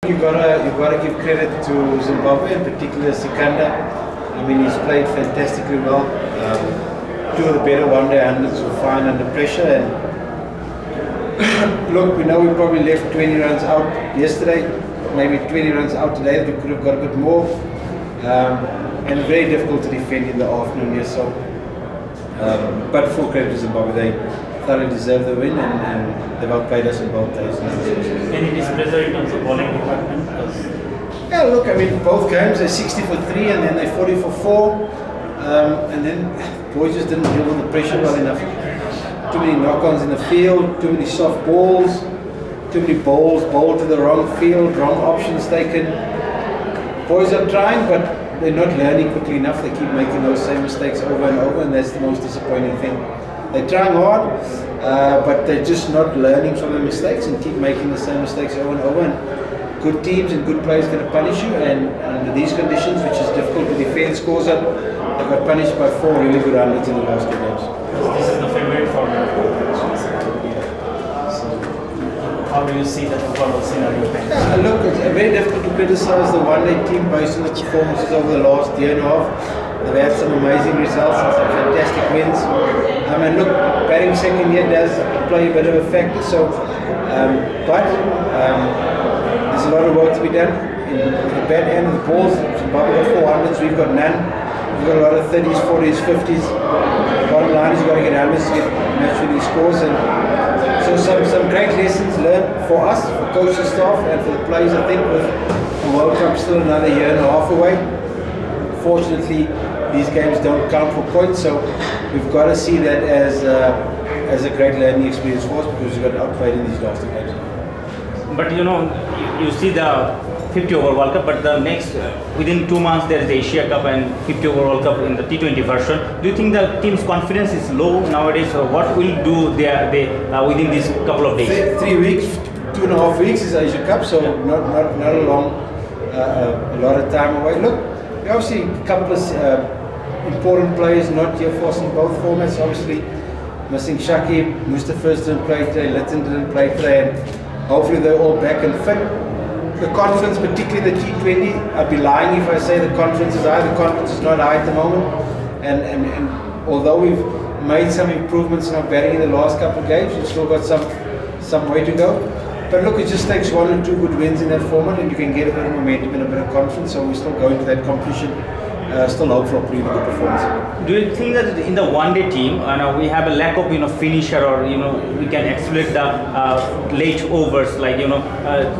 You gotta give credit to Zimbabwe, in particular Sikanda. I mean, he's played fantastically well. Two of the better one-day hundreds were fine under pressure. And look, we know we probably left 20 runs out yesterday, maybe 20 runs out today. We could have got a bit more. And very difficult to defend in the afternoon here. So, but full credit to Zimbabwe. They thoroughly deserve the win, and they've outplayed us in both days. Any displeasure in terms of bowling department? Yeah, look, I mean, both games they're 60 for 3 and then they're 40 for 4. And then boys just didn't deal with the pressure well enough. Too many knock-ons in the field, too many soft balls, too many balls bowled to the wrong field, wrong options taken. Boys are trying, but they're not learning quickly enough. They keep making those same mistakes over and over, and that's the most disappointing thing. They're trying hard, but they're just not learning from the mistakes and keep making the same mistakes over and over. And good teams and good players going to punish you, and under these conditions, which is difficult to defend scores up, they got punished by 4 really good hundreds in the last 2 games. This is the favorite for the So, how do you see the overall scenario? Yeah, look, it's very difficult to criticize the one-day team based on the performances over the last year and a half. They've had some amazing results and some fantastic wins. And look, batting second year does play a bit of a factor. So, there's a lot of work to be done. In the bat end of the balls, Zimbabwe got 400s, we've got none. We've got a lot of 30s, 40s, 50s. The bottom line is you've got to get hundreds to get match-winning scores. And so some great lessons learned for us, for coaching staff, and for the players. I think with the World Cup still another year and a half away. Fortunately, these games don't count for points, so we've got to see that as a great learning experience for us, because we've got outplayed in these last 2 games. But you know, you see the 50 over World Cup, but the next within 2 months there is the Asia Cup and 50 over World Cup in the T20 version. Do you think the team's confidence is low nowadays, or what will do they within these couple of days? 3 weeks, 2.5 weeks is Asia Cup, so not a long, a lot of time away. Look, obviously a couple of important players not here for us in both formats. Obviously missing Shakib, Mustafa didn't play today, Litton didn't play today, and hopefully they're all back and fit. The confidence, particularly the T20, I'd be lying if I say the confidence is high. The confidence is not high at the moment, and although we've made some improvements in our batting in the last couple of games, we've still got some way to go. But look, it just takes 1 or 2 good wins in that format, and you can get a bit of momentum and a bit of confidence. So we're still going to that competition, still hope for a pretty good performance. Do you think that in the one-day team, we have a lack of finisher, or we can exploit the late overs, like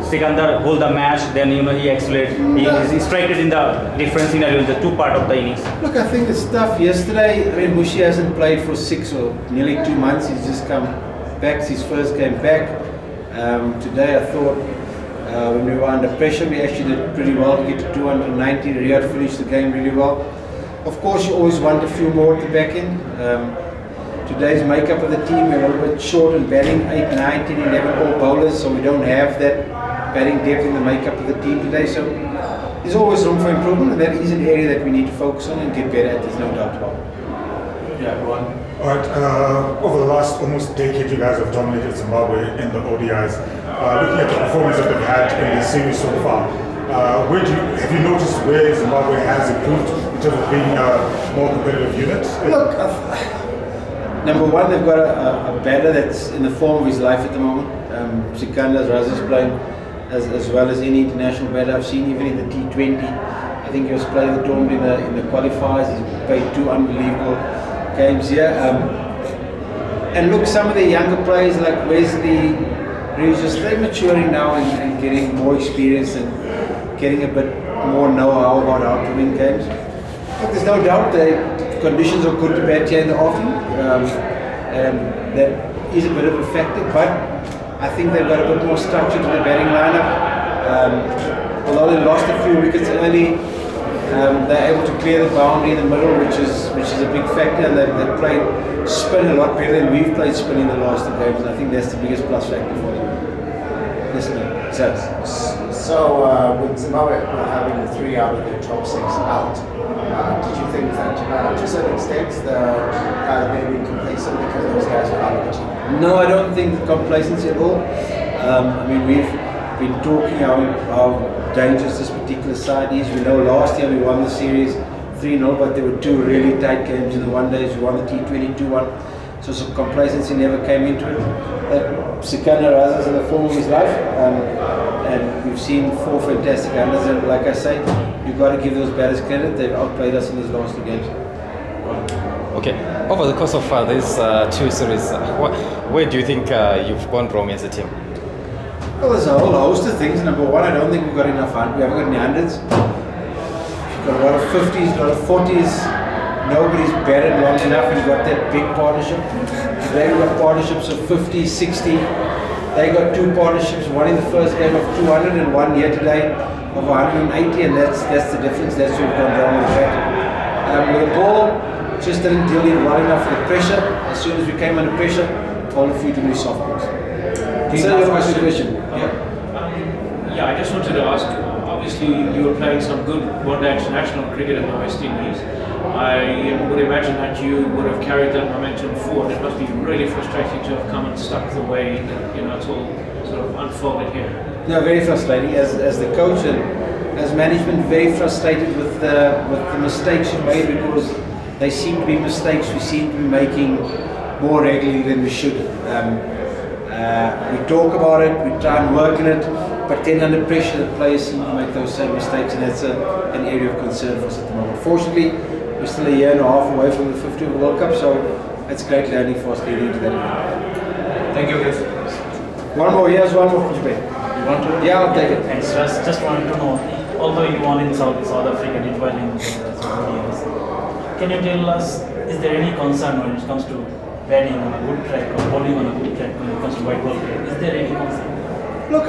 Sikandar hold the match, then he exploit, he strike it in the different scenario in the 2 part of the innings. Look, I think it's tough. Yesterday, I mean, Mushi hasn't played for 6 or nearly 2 months. He's just come back. It's his first game back. Today I thought when we were under pressure, we actually did pretty well to get to 290. Riyad finished the game really well. Of course, you always want a few more at the back end. Today's makeup of the team, we're a little bit short in batting, 8, 9, 10, 11 all bowlers, so we don't have that batting depth in the makeup of the team today. So there's always room for improvement, and that is an area that we need to focus on and get better at, there's no doubt about it. Yeah, go on. All right, over the last almost decade, you guys have dominated Zimbabwe in the ODIs. Looking at the performance that they've had in the series so far, have you noticed where Zimbabwe has improved in terms of being a more competitive unit? Look, number one, they've got a batter that's in the form of his life at the moment. Sikanda's Raza's playing as well as any international batter I've seen, even in the T20. I think he was playing the tournament in the qualifiers. He's played 2 unbelievable games here. And look, some of the younger players like Wesley, Regis, they're maturing now and getting more experience and getting a bit more know-how about how to win games. But there's no doubt the conditions are good to bat here in the afternoon, and that is a bit of a factor, but I think they've got a bit more structure to the batting lineup. Although they lost a few wickets early, they're able to clear the boundary in the middle, which is a big factor, and they played spin a lot better than we've played spin in the last 2 games, and I think that's the biggest plus factor for them. So with Zimbabwe having 3 out of their top 6 out, did you think that to a certain extent the guys may be complacent because those guys were out of the team? No, I don't think complacency at all. I mean, been talking how dangerous this particular side is. We know last year we won the series 3-0, but there were two really tight games in the one days. We won the T20 2-1, so some complacency never came into it. Sikandar Raza's in the form of his life, and we've seen 4 fantastic unders, and like I say, you've got to give those batters credit. They've outplayed us in these last 2 games. Okay, over the course of these 2 series, where do you think you've gone wrong as a team? Well, there's a whole host of things. Number one, I don't think we've got enough we haven't got any hundreds. We've got a lot of 50s, a lot of 40s. Nobody's batted long enough and got that big partnership. Today we've got partnerships of 50, 60. They got 2 partnerships, one in the first game of 200 and one here today of 180, and that's the difference. That's where we've gone wrong with that. With the ball, just didn't deal it well enough with the pressure. As soon as we came under pressure, all a few too many soft balls. So your question. Yeah, I just wanted to ask, obviously you were playing some good one-day international cricket in the West Indies. I would imagine that you would have carried that momentum forward. It must be really frustrating to have come and stuck the way that it's all sort of unfolded here. No, very frustrating. As the coach and as management, very frustrated with the mistakes we made, because they seem to be mistakes we seem to be making more regularly than we should. We talk about it, we try and work on it, but then under pressure the players seem to make those same mistakes, and that's an area of concern for us at the moment. Fortunately, we're still a year and a half away from the 50th World Cup, so it's great learning for us leading into that. Thank you, guys. One more, here's one more from Spain. You want to? Yeah, I'll take it. Thanks. Just wanted to know, although you won in South Africa, did well in Zimbabwe, can you tell us, is there any concern when it comes to batting on a good track or bowling on a good track when it comes to white ball play? Is there any concern? Look,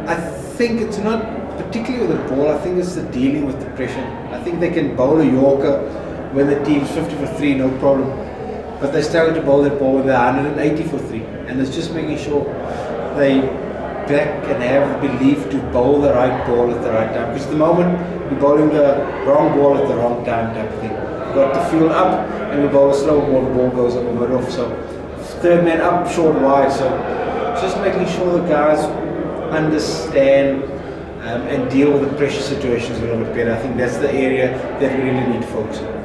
I think it's not particularly with the ball. I think it's the dealing with the pressure. I think they can bowl a Yorker when the team's 50 for 3, no problem. But they struggle to bowl that ball when they're 180 for 3. And it's just making sure they back and have the belief to bowl the right ball at the right time. Because at the moment, we're bowling the wrong ball at the wrong time type of thing. We've got the field up and we bowl a slow ball, the ball goes up a bit off. So third man up, short, wide. So just making sure the guys understand and deal with the pressure situations a little bit better. I think that's the area that we really need to focus on.